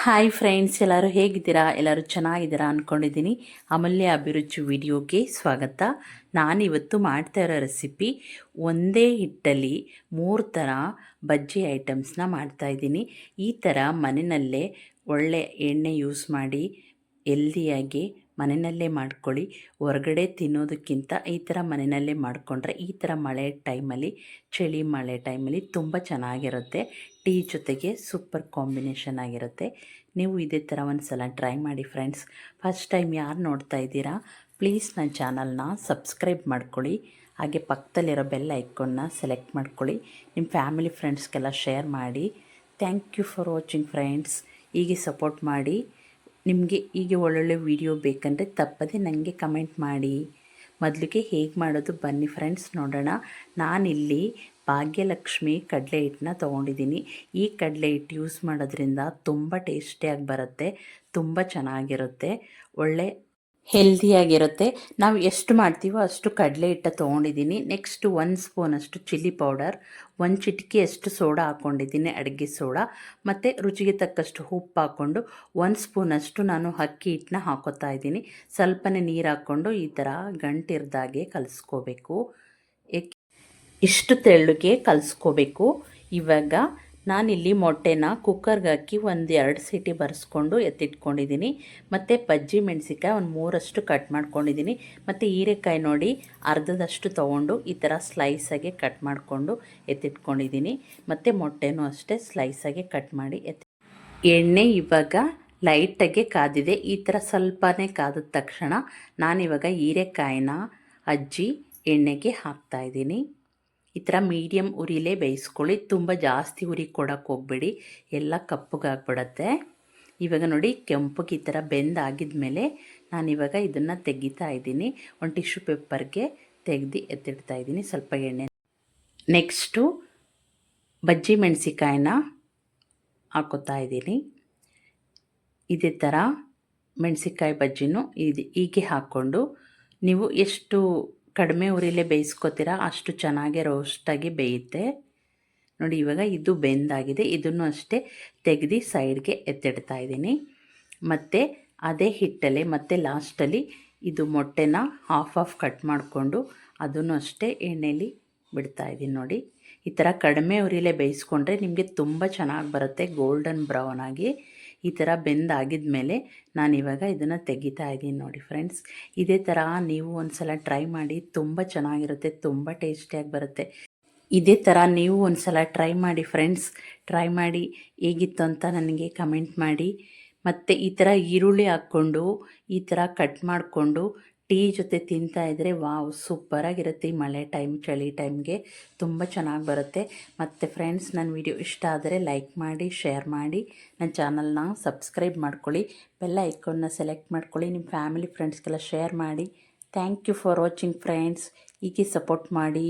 Hi friends, ಎಲ್ಲರೂ ಹೇಗಿದ್ದೀರಾ? ಎಲ್ಲರೂ ಚೆನ್ನಾಗಿದ್ದೀರಾ ಅಂದ್ಕೊಂಡಿದ್ದೀನಿ. ಅಮೂಲ್ಯ ಅಭಿರುಚಿ ವಿಡಿಯೋಗೆ ಸ್ವಾಗತ. ನಾನಿವತ್ತು ಮಾಡ್ತಾ ಇರೋ ರೆಸಿಪಿ ಒಂದೇ ಹಿಟ್ಟಲ್ಲಿ 3 ಥರ ಬಜ್ಜಿ ಐಟಮ್ಸ್ನ ಮಾಡ್ತಾಯಿದ್ದೀನಿ. ಈ ಥರ ಮನೆಯಲ್ಲೇ ಒಳ್ಳೆ ಎಣ್ಣೆ ಯೂಸ್ ಮಾಡಿ ಹೆಲ್ದಿಯಾಗಿ ಮನೆಯಲ್ಲೇ ಮಾಡ್ಕೊಳ್ಳಿ. ಹೊರಗಡೆ ತಿನ್ನೋದಕ್ಕಿಂತ ಈ ಥರ ಮನೆಯಲ್ಲೇ ಮಾಡಿಕೊಂಡ್ರೆ ಈ ಥರ ಮಳೆ ಟೈಮಲ್ಲಿ, ಚಳಿ ಮಳೆ ಟೈಮಲ್ಲಿ ತುಂಬ ಚೆನ್ನಾಗಿರುತ್ತೆ. ಟೀ ಜೊತೆಗೆ ಸೂಪರ್ ಕಾಂಬಿನೇಷನ್ ಆಗಿರುತ್ತೆ. ನೀವು ಇದೇ ಥರ ಒಂದು ಸಲ ಟ್ರೈ ಮಾಡಿ ಫ್ರೆಂಡ್ಸ್. ಫಸ್ಟ್ ಟೈಮ್ ಯಾರು ನೋಡ್ತಾ ಇದ್ದೀರಾ, ಪ್ಲೀಸ್ ನನ್ನ ಚಾನಲ್ನ ಸಬ್ಸ್ಕ್ರೈಬ್ ಮಾಡ್ಕೊಳ್ಳಿ. ಹಾಗೆ ಪಕ್ಕದಲ್ಲಿರೋ ಬೆಲ್ ಐಕಾನ್ನ ಸೆಲೆಕ್ಟ್ ಮಾಡ್ಕೊಳ್ಳಿ. ನಿಮ್ಮ ಫ್ಯಾಮಿಲಿ ಫ್ರೆಂಡ್ಸ್ಗೆಲ್ಲ ಶೇರ್ ಮಾಡಿ. Thank you for watching friends. ಹೀಗೆ ಸಪೋರ್ಟ್ ಮಾಡಿ. ನಿಮಗೆ ಹೀಗೆ ಒಳ್ಳೊಳ್ಳೆ ವಿಡಿಯೋ ಬೇಕಂದರೆ ತಪ್ಪದೆ ನನಗೆ ಕಮೆಂಟ್ ಮಾಡಿ. ಮೊದಲಿಗೆ ಹೇಗೆ ಮಾಡೋದು ಬನ್ನಿ ಫ್ರೆಂಡ್ಸ್ ನೋಡೋಣ. ನಾನಿಲ್ಲಿ ಭಾಗ್ಯಲಕ್ಷ್ಮಿ ಕಡಲೆ ಹಿಟ್ಟನ್ನ ತೊಗೊಂಡಿದ್ದೀನಿ. ಈ ಕಡಲೆ ಹಿಟ್ಟು ಯೂಸ್ ಮಾಡೋದ್ರಿಂದ ತುಂಬ ಟೇಸ್ಟಿಯಾಗಿ ಬರುತ್ತೆ, ತುಂಬ ಚೆನ್ನಾಗಿರುತ್ತೆ, ಒಳ್ಳೆ ಹೆಲ್ದಿಯಾಗಿರುತ್ತೆ. ನಾವು ಎಷ್ಟು ಮಾಡ್ತೀವೋ ಅಷ್ಟು ಕಡಲೆ ಹಿಟ್ಟು ತೊಗೊಂಡಿದ್ದೀನಿ. ನೆಕ್ಸ್ಟು 1 ಸ್ಪೂನಷ್ಟು ಚಿಲ್ಲಿ ಪೌಡರ್, 1 ಚಿಟಿಕೆಯಷ್ಟು ಸೋಡಾ ಹಾಕ್ಕೊಂಡಿದ್ದೀನಿ, ಅಡುಗೆ ಸೋಡಾ, ಮತ್ತು ರುಚಿಗೆ ತಕ್ಕಷ್ಟು ಉಪ್ಪು ಹಾಕ್ಕೊಂಡು 1 ಸ್ಪೂನಷ್ಟು ನಾನು ಅಕ್ಕಿ ಹಿಟ್ಟನ್ನ ಹಾಕೋತಾ ಇದ್ದೀನಿ. ಸ್ವಲ್ಪನೇ ನೀರು ಹಾಕ್ಕೊಂಡು ಈ ಥರ ಗಂಟಿರ್ದಾಗೆ ಕಲಿಸ್ಕೋಬೇಕು. ಇಷ್ಟು ತೆಳ್ಳಗೆ ಕಲಿಸ್ಕೋಬೇಕು. ಇವಾಗ ನಾನಿಲ್ಲಿ ಮೊಟ್ಟೆನ ಕುಕ್ಕರ್ಗೆ ಹಾಕಿ 1-2 ಸೀಟಿ ಬರೆಸ್ಕೊಂಡು ಎತ್ತಿಟ್ಕೊಂಡಿದ್ದೀನಿ. ಮತ್ತು ಬಜ್ಜಿ ಮೆಣಸಿಕಾಯಿ 3 ಕಟ್ ಮಾಡ್ಕೊಂಡಿದ್ದೀನಿ. ಮತ್ತು ಹೀರೆಕಾಯಿ ನೋಡಿ ಅರ್ಧದಷ್ಟು ತೊಗೊಂಡು ಈ ಥರ ಸ್ಲೈಸಾಗಿ ಕಟ್ ಮಾಡಿಕೊಂಡು ಎತ್ತಿಟ್ಕೊಂಡಿದ್ದೀನಿ. ಮತ್ತು ಮೊಟ್ಟೆನೂ ಅಷ್ಟೇ ಸ್ಲೈಸಾಗಿ ಕಟ್ ಮಾಡಿ ಎಣ್ಣೆ ಇವಾಗ ಲೈಟಾಗೆ ಕಾದಿದೆ. ಈ ಥರ ಸ್ವಲ್ಪನೇ ಕಾದ ತಕ್ಷಣ ನಾನಿವಾಗ ಹೀರೆಕಾಯಿನ ಅಜ್ಜಿ ಎಣ್ಣೆಗೆ ಹಾಕ್ತಾಯಿದ್ದೀನಿ. ಈ ಥರ ಮೀಡಿಯಮ್ ಉರಿಲೇ ಬೇಯಿಸ್ಕೊಳ್ಳಿ. ತುಂಬ ಜಾಸ್ತಿ ಉರಿ ಕೊಡೋಕ್ಕೆ ಹೋಗಬೇಡಿ, ಎಲ್ಲ ಕಪ್ಪಗಾಗ್ಬಿಡತ್ತೆ. ಇವಾಗ ನೋಡಿ ಕೆಂಪಗೆ ಈ ಥರ ಬೆಂದಾಗಿದ ಮೇಲೆ ನಾನಿವಾಗ ಇದನ್ನು ತೆಗಿತಾ ಇದ್ದೀನಿ. ಒಂದು ಟಿಶ್ಯೂ ಪೇಪರ್ಗೆ ತೆಗೆದು ಎತ್ತಿಡ್ತಾ ಇದ್ದೀನಿ ಸ್ವಲ್ಪ ಎಣ್ಣೆ. ನೆಕ್ಸ್ಟು ಬಜ್ಜಿ ಮೆಣಸಿಕಾಯಿನ ಹಾಕೋತಾ ಇದ್ದೀನಿ. ಇದೇ ಥರ ಮೆಣಸಿಕಾಯಿ ಬಜ್ಜಿನೂ ಹೀಗೆ ಹಾಕ್ಕೊಂಡು ನೀವು ಎಷ್ಟು ಕಡಿಮೆ ಉರಿಲೇ ಬೇಯಿಸ್ಕೊತೀರಾ ಅಷ್ಟು ಚೆನ್ನಾಗಿ ರೋಸ್ಟಾಗಿ ಬೇಯುತ್ತೆ. ನೋಡಿ ಇವಾಗ ಇದು ಬೆಂದಾಗಿದೆ. ಇದನ್ನು ಅಷ್ಟೇ ತೆಗೆದು ಸೈಡ್ಗೆ ಎತ್ತಿಡ್ತಾ ಇದ್ದೀನಿ. ಮತ್ತು ಅದೇ ಹಿಟ್ಟಲ್ಲಿ ಮತ್ತು ಲಾಸ್ಟಲ್ಲಿ ಇದು ಮೊಟ್ಟೆನ ಹಾಫ್ ಕಟ್ ಮಾಡಿಕೊಂಡು ಅದನ್ನು ಅಷ್ಟೇ ಎಣ್ಣೆಯಲ್ಲಿ ಬಿಡ್ತಾಯಿದ್ದೀನಿ. ನೋಡಿ ಈ ಥರ ಕಡಿಮೆ ಉರಿಲೇ ಬೇಯಿಸ್ಕೊಂಡ್ರೆ ನಿಮಗೆ ತುಂಬ ಚೆನ್ನಾಗಿ ಬರುತ್ತೆ, ಗೋಲ್ಡನ್ ಬ್ರೌನ್ ಆಗಿ. ಈ ಥರ ಬೆಂದಾಗಿದ ಮೇಲೆ ನಾನಿವಾಗ ಇದನ್ನು ತೆಗಿತಾ ಇದ್ದೀನಿ. ನೋಡಿ ಫ್ರೆಂಡ್ಸ್, ಇದೇ ಥರ ನೀವು ಒಂದು ಸಲ ಟ್ರೈ ಮಾಡಿ, ತುಂಬ ಚೆನ್ನಾಗಿರುತ್ತೆ, ತುಂಬ ಟೇಸ್ಟಿಯಾಗಿ ಬರುತ್ತೆ. ಇದೇ ಥರ ನೀವು ಒಂದು ಸಲ ಟ್ರೈ ಮಾಡಿ ಫ್ರೆಂಡ್ಸ್. ಟ್ರೈ ಮಾಡಿ ಹೇಗಿತ್ತು ಅಂತ ನನಗೆ ಕಮೆಂಟ್ ಮಾಡಿ. ಮತ್ತು ಈ ಥರ ಈರುಳ್ಳಿ ಹಾಕ್ಕೊಂಡು ಈ ಥರ ಕಟ್ ಮಾಡಿಕೊಂಡು ಟೀ ಜೊತೆ ತಿಂತಾಯಿದ್ರೆ ವಾವ್, ಸೂಪರಾಗಿರುತ್ತೆ. ಈ ಮಳೆ ಟೈಮ್, ಚಳಿ ಟೈಮ್ಗೆ ತುಂಬ ಚೆನ್ನಾಗಿ ಬರುತ್ತೆ. ಮತ್ತು ಫ್ರೆಂಡ್ಸ್, ನನ್ನ ವಿಡಿಯೋ ಇಷ್ಟ ಆದರೆ ಲೈಕ್ ಮಾಡಿ, ಶೇರ್ ಮಾಡಿ, ನನ್ನ ಚಾನಲ್ನ ಸಬ್ಸ್ಕ್ರೈಬ್ ಮಾಡ್ಕೊಳ್ಳಿ, ಬೆಲ್ ಐಕಾನ್ನ ಸೆಲೆಕ್ಟ್ ಮಾಡ್ಕೊಳ್ಳಿ, ನಿಮ್ಮ ಫ್ಯಾಮಿಲಿ ಫ್ರೆಂಡ್ಸ್ಗೆಲ್ಲ ಶೇರ್ ಮಾಡಿ. Thank you for watching friends. ಹೀಗೆ ಸಪೋರ್ಟ್ ಮಾಡಿ.